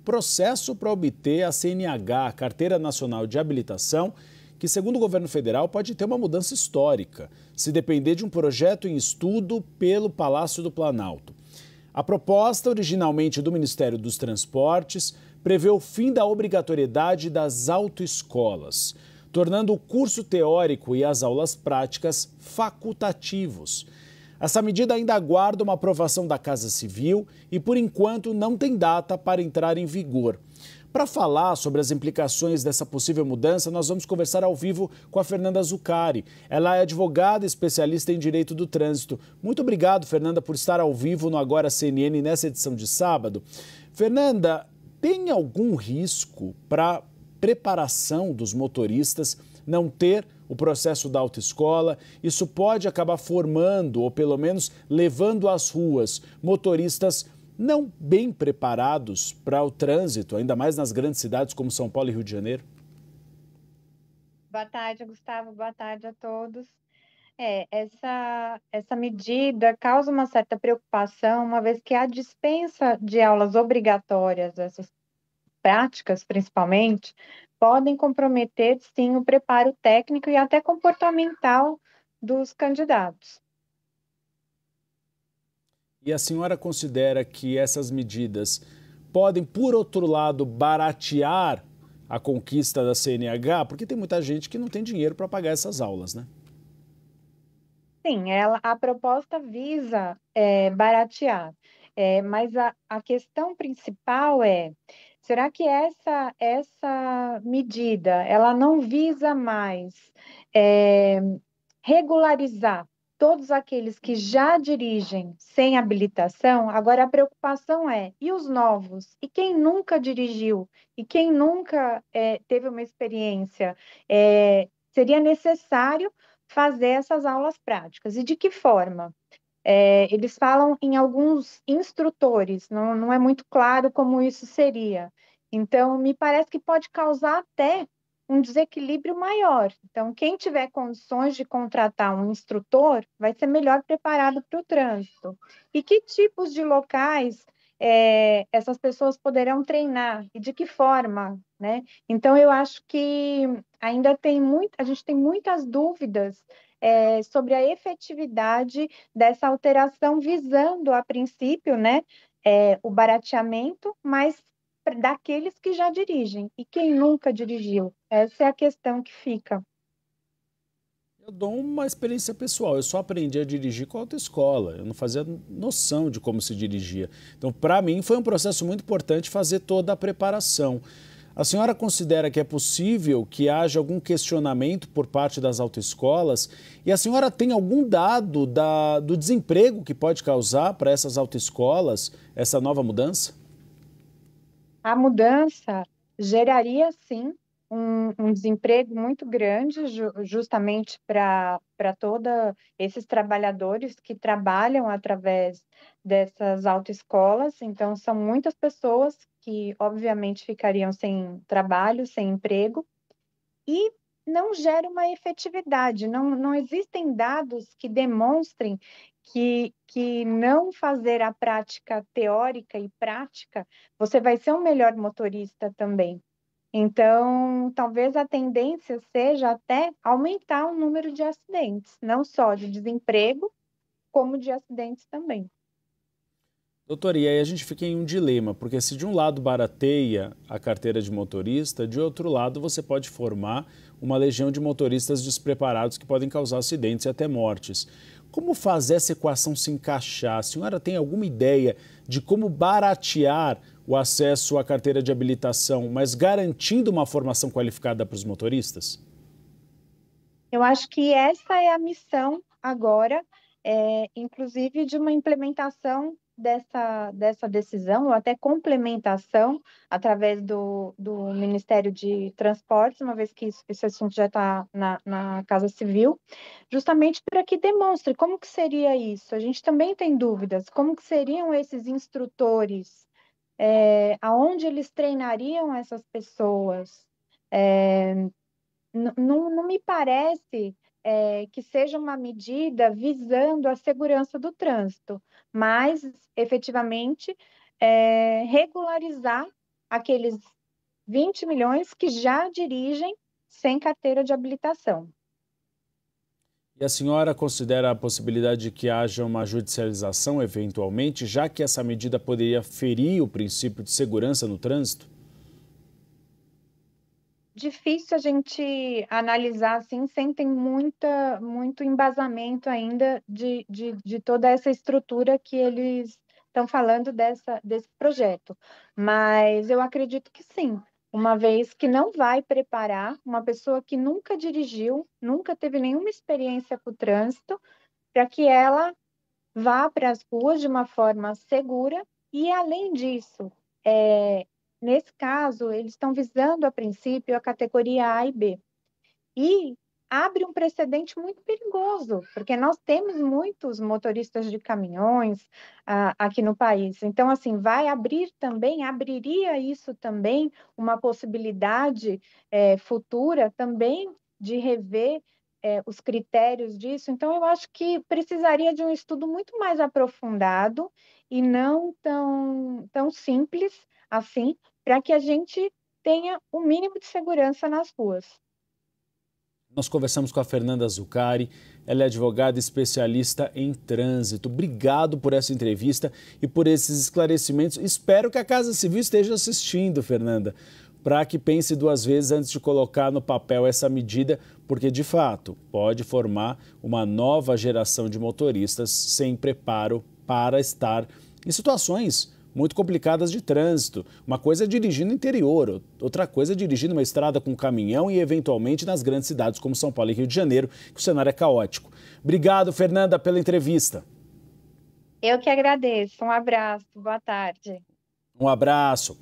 processo para obter a CNH, a Carteira Nacional de Habilitação, que, segundo o governo federal, pode ter uma mudança histórica, se depender de um projeto em estudo pelo Palácio do Planalto. A proposta, originalmente do Ministério dos Transportes, prevê o fim da obrigatoriedade das autoescolas, tornando o curso teórico e as aulas práticas facultativos. Essa medida ainda aguarda uma aprovação da Casa Civil e, por enquanto, não tem data para entrar em vigor. Para falar sobre as implicações dessa possível mudança, nós vamos conversar ao vivo com a Fernanda Zuccari. Ela é advogada e especialista em direito do trânsito. Muito obrigado, Fernanda, por estar ao vivo no Agora CNN nessa edição de sábado. Fernanda, tem algum risco para a preparação dos motoristas não ter o processo da autoescola? Isso pode acabar formando, ou pelo menos levando às ruas, motoristas não bem preparados para o trânsito, ainda mais nas grandes cidades como São Paulo e Rio de Janeiro? Boa tarde, Gustavo. Boa tarde a todos. Essa medida causa uma certa preocupação, uma vez que a dispensa de aulas obrigatórias, essas práticas principalmente, podem comprometer, sim, o preparo técnico e até comportamental dos candidatos. E a senhora considera que essas medidas podem, por outro lado, baratear a conquista da CNH? Porque tem muita gente que não tem dinheiro para pagar essas aulas, né? Sim, a proposta visa baratear, mas a questão principal será que essa medida ela não visa mais é, regularizar todos aqueles que já dirigem sem habilitação? Agora a preocupação e os novos? E quem nunca dirigiu? E quem nunca teve uma experiência? Seria necessário fazer essas aulas práticas. E de que forma? Eles falam em alguns instrutores, não é muito claro como isso seria. Então, me parece que pode causar até um desequilíbrio maior. Então, quem tiver condições de contratar um instrutor vai ser melhor preparado para o trânsito. E que tipos de locais essas pessoas poderão treinar e de que forma, né? Então, eu acho que ainda a gente tem muitas dúvidas sobre a efetividade dessa alteração, visando, a princípio, né, o barateamento, mas daqueles que já dirigem. E quem nunca dirigiu? Essa é a questão que fica. Eu dou uma experiência pessoal. Eu só aprendi a dirigir com a autoescola. Eu não fazia noção de como se dirigia. Então, para mim, foi um processo muito importante fazer toda a preparação. A senhora considera que é possível que haja algum questionamento por parte das autoescolas? E a senhora tem algum dado do desemprego que pode causar para essas autoescolas essa nova mudança? A mudança geraria, sim, um desemprego muito grande, justamente para todos esses trabalhadores que trabalham através dessas autoescolas. Então, são muitas pessoas que, obviamente, ficariam sem trabalho, sem emprego, e não gera uma efetividade. Não existem dados que demonstrem que não fazer a prática teórica e prática, você vai ser um melhor motorista também. Então, talvez a tendência seja até aumentar o número de acidentes, não só de desemprego, como de acidentes também. Doutor, e aí a gente fica em um dilema, porque se de um lado barateia a carteira de motorista, de outro lado você pode formar uma legião de motoristas despreparados que podem causar acidentes e até mortes. Como fazer essa equação se encaixar? A senhora tem alguma ideia de como baratear o acesso à carteira de habilitação, mas garantindo uma formação qualificada para os motoristas? Eu acho que essa é a missão agora, inclusive de uma implementação dessa decisão, ou até complementação, através do Ministério de Transportes, uma vez que esse assunto já está na Casa Civil, justamente para que demonstre como que seria isso. A gente também tem dúvidas, como que seriam esses instrutores, aonde eles treinariam essas pessoas. Não me parece que seja uma medida visando a segurança do trânsito, mas efetivamente regularizar aqueles 20 milhões que já dirigem sem carteira de habilitação. E a senhora considera a possibilidade de que haja uma judicialização eventualmente, já que essa medida poderia ferir o princípio de segurança no trânsito? Difícil a gente analisar assim, sem ter muito embasamento ainda de toda essa estrutura que eles estão falando desse projeto. Mas eu acredito que sim, uma vez que não vai preparar uma pessoa que nunca dirigiu, nunca teve nenhuma experiência com o trânsito, para que ela vá para as ruas de uma forma segura e, além disso, nesse caso, eles estão visando, a princípio, a categoria A e B. E abre um precedente muito perigoso, porque nós temos muitos motoristas de caminhões aqui no país. Então, assim, vai abrir também, abriria isso também uma possibilidade futura também de rever os critérios disso. Então, eu acho que precisaria de um estudo muito mais aprofundado e não tão simples assim, para que a gente tenha o mínimo de segurança nas ruas. Nós conversamos com a Fernanda Zuccari, ela é advogada especialista em trânsito. Obrigado por essa entrevista e por esses esclarecimentos. Espero que a Casa Civil esteja assistindo, Fernanda, para que pense duas vezes antes de colocar no papel essa medida, porque, de fato, pode formar uma nova geração de motoristas sem preparo para estar em situações muito complicadas de trânsito. Uma coisa é dirigir no interior, outra coisa é dirigir numa estrada com caminhão e, eventualmente, nas grandes cidades como São Paulo e Rio de Janeiro, que o cenário é caótico. Obrigado, Fernanda, pela entrevista. Eu que agradeço. Um abraço. Boa tarde. Um abraço.